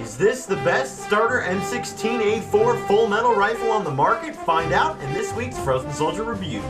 Is this the best starter M16-A4 full metal rifle on the market? Find out in this week's Frozen Soldier Reviews.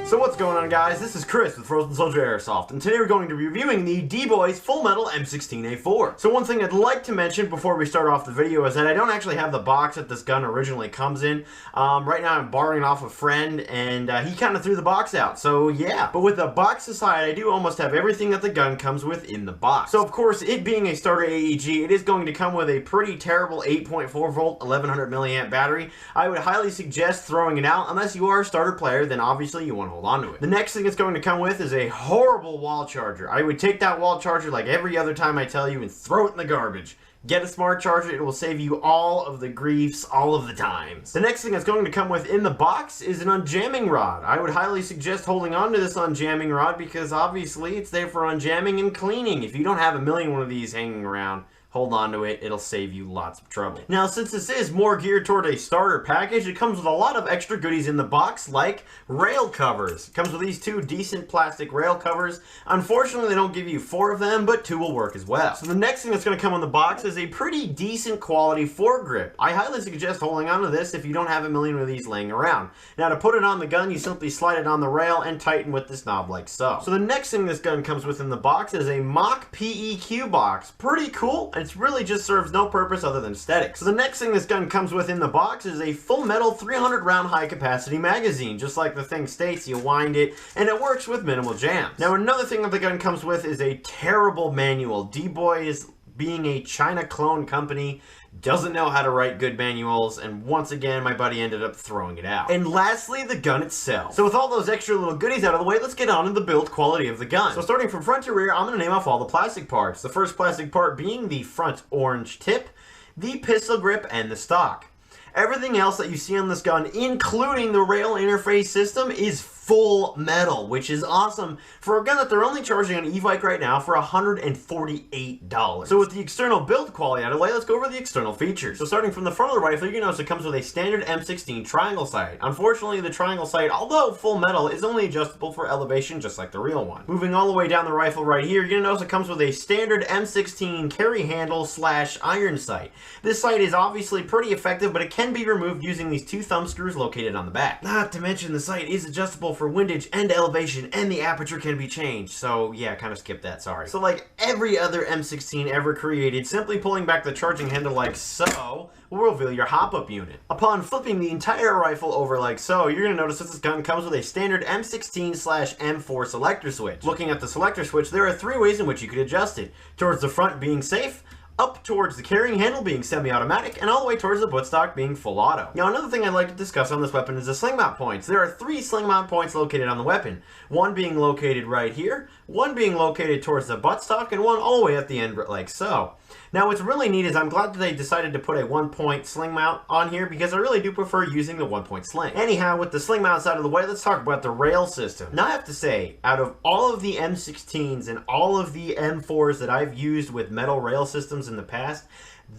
So what's going on, guys? This is Chris with FrozenSoldierAirsoft, and today we're going to be reviewing the DBoys Full Metal M16-A4. So one thing I'd like to mention before we start off the video is that I don't actually have the box that this gun originally comes in. Right now I'm borrowing it off a friend, and he kind of threw the box out, so yeah. But with the box aside, I do almost have everything that the gun comes with in the box. So of course, it being a starter AEG, it is going to come with a pretty terrible 8.4 volt 1100 milliamp battery. I would highly suggest throwing it out. Unless you are a starter player, then obviously you want to hold onto it. The next thing it's going to come with is a horrible wall charger. I would take that wall charger like every other time I tell you and throw it in the garbage. Get a smart charger, it will save you all of the griefs, all of the times. The next thing that's going to come with in the box is an unjamming rod. I would highly suggest holding on to this unjamming rod because obviously it's there for unjamming and cleaning. If you don't have a million one of these hanging around, hold on to it, it'll save you lots of trouble. Now, since this is more geared toward a starter package, it comes with a lot of extra goodies in the box, like rail covers. It comes with these two decent plastic rail covers. Unfortunately, they don't give you 4 of them, but 2 will work as well. So the next thing that's going to come in the box is a pretty decent quality foregrip. I highly suggest holding on to this if you don't have a million of these laying around. Now, to put it on the gun, you simply slide it on the rail and tighten with this knob like so. So the next thing this gun comes with in the box is a mock PEQ box. Pretty cool. It really just serves no purpose other than aesthetics. So the next thing this gun comes with in the box is a full metal 300 round high capacity magazine. Just like the thing states, you wind it and it works with minimal jams. Now another thing that the gun comes with is a terrible manual. DBoys, being a China clone company, doesn't know how to write good manuals, and once again my buddy ended up throwing it out. And lastly, the gun itself. So with all those extra little goodies out of the way, let's get on to the build quality of the gun. So starting from front to rear, I'm going to name off all the plastic parts. The first plastic part being the front orange tip, the pistol grip, and the stock. Everything else that you see on this gun, including the rail interface system, is full metal, which is awesome for a gun that they're only charging on e-bike right now for $148. So with the external build quality out of the way, let's go over the external features. So starting from the front of the rifle, you can notice it comes with a standard M16 triangle sight. Unfortunately, the triangle sight, although full metal, is only adjustable for elevation just like the real one. Moving all the way down the rifle right here, you're going to notice it comes with a standard M16 carry handle / iron sight. This sight is obviously pretty effective, but it can be removed using these 2 thumb screws located on the back. Not to mention the sight is adjustable for windage and elevation, and the aperture can be changed. So yeah, kind of skip that, sorry. So like every other M16 ever created, simply pulling back the charging handle like so will reveal your hop-up unit. Upon flipping the entire rifle over like so, you're going to notice that this gun comes with a standard M16/M4 selector switch. Looking at the selector switch, there are 3 ways in which you could adjust it. Towards the front being safe, up towards the carrying handle being semi-automatic, and all the way towards the buttstock being full auto. Now another thing I'd like to discuss on this weapon is the sling mount points. There are 3 sling mount points located on the weapon. One being located right here, one being located towards the buttstock, and one all the way at the end like so. Now what's really neat is I'm glad that they decided to put a 1-point sling mount on here because I really do prefer using the 1-point sling. Anyhow, with the sling mounts out of the way, let's talk about the rail system. Now I have to say, out of all of the M16s and all of the M4s that I've used with metal rail systems in the past,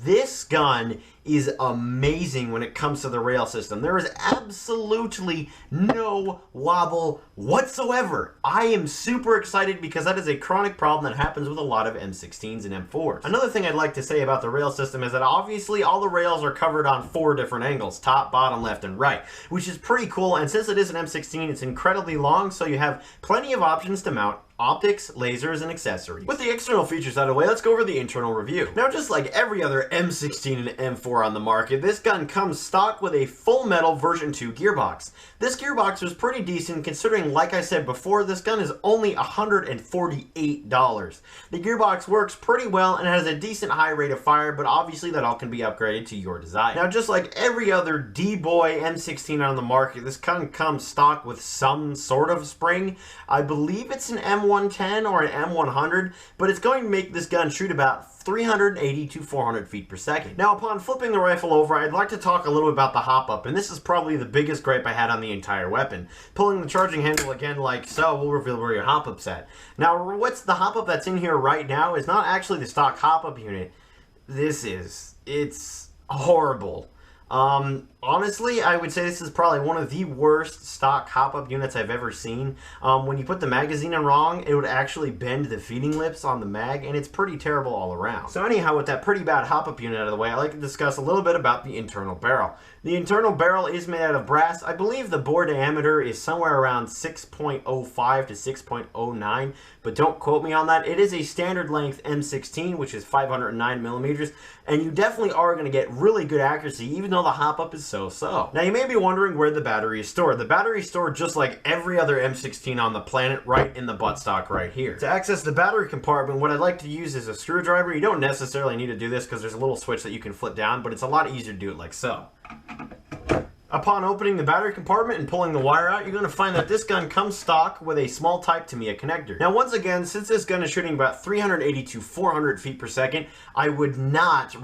this gun is amazing when it comes to the rail system. There is absolutely no wobble whatsoever. I am super excited because that is a chronic problem that happens with a lot of M16s and M4s. Another thing I'd like to say about the rail system is that obviously all the rails are covered on 4 different angles, top, bottom, left, and right, which is pretty cool, and since it is an M16, it's incredibly long, so you have plenty of options to mount optics, lasers, and accessories. With the external features out of the way, let's go over the internal review. Now, just like every other M16 and M4 on the market, this gun comes stock with a full metal version 2 gearbox. This gearbox was pretty decent considering, like I said before, this gun is only $148. The gearbox works pretty well and has a decent high rate of fire, but obviously that all can be upgraded to your desire. Now, just like every other DBoy M16 on the market, this gun comes stock with some sort of spring. I believe it's an M110 or an M100, but it's going to make this gun shoot about 380 to 400 feet per second. Now, upon flipping the rifle over, I'd like to talk a little bit about the hop-up, and this is probably the biggest gripe I had on the entire weapon. Pulling the charging handle again like so will reveal where your hop-up's at. Now, what's the hop-up that's in here right now is not actually the stock hop-up unit. It's horrible. Honestly, I would say this is probably one of the worst stock hop-up units I've ever seen. When you put the magazine in wrong, it would actually bend the feeding lips on the mag, and it's pretty terrible all around. So anyhow, with that pretty bad hop-up unit out of the way, I'd like to discuss a little bit about the internal barrel. The internal barrel is made out of brass. I believe the bore diameter is somewhere around 6.05 to 6.09, but don't quote me on that. It is a standard length M16, which is 509 millimeters, and you definitely are going to get really good accuracy, even though the hop-up is so-so. Now, you may be wondering where the battery is stored. The battery is stored just like every other M16 on the planet, right in the buttstock right here. To access the battery compartment, what I'd like to use is a screwdriver. You don't necessarily need to do this because there's a little switch that you can flip down, but it's a lot easier to do it like so. Upon opening the battery compartment and pulling the wire out, you're going to find that this gun comes stock with a small Type Tamiya connector. Now, once again, since this gun is shooting about 380 to 400 feet per second, I would not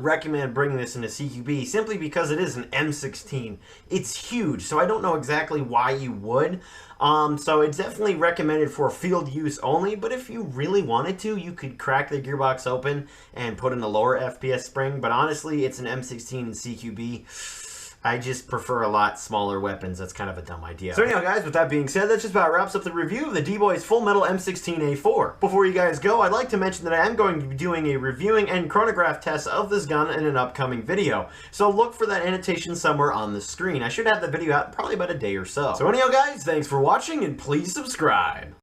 recommend bringing this into CQB simply because it is an M16. It's huge, so I don't know exactly why you would. So it's definitely recommended for field use only, but if you really wanted to, you could crack the gearbox open and put in a lower FPS spring, but honestly, it's an M16 in CQB. I just prefer a lot smaller weapons. That's kind of a dumb idea. So anyhow, guys, with that being said, that just about wraps up the review of the DBoys Full Metal M16-A4. Before you guys go, I'd like to mention that I am going to be doing a reviewing and chronograph test of this gun in an upcoming video. So look for that annotation somewhere on the screen. I should have the video out probably about a day or so. So anyhow, guys, thanks for watching, and please subscribe.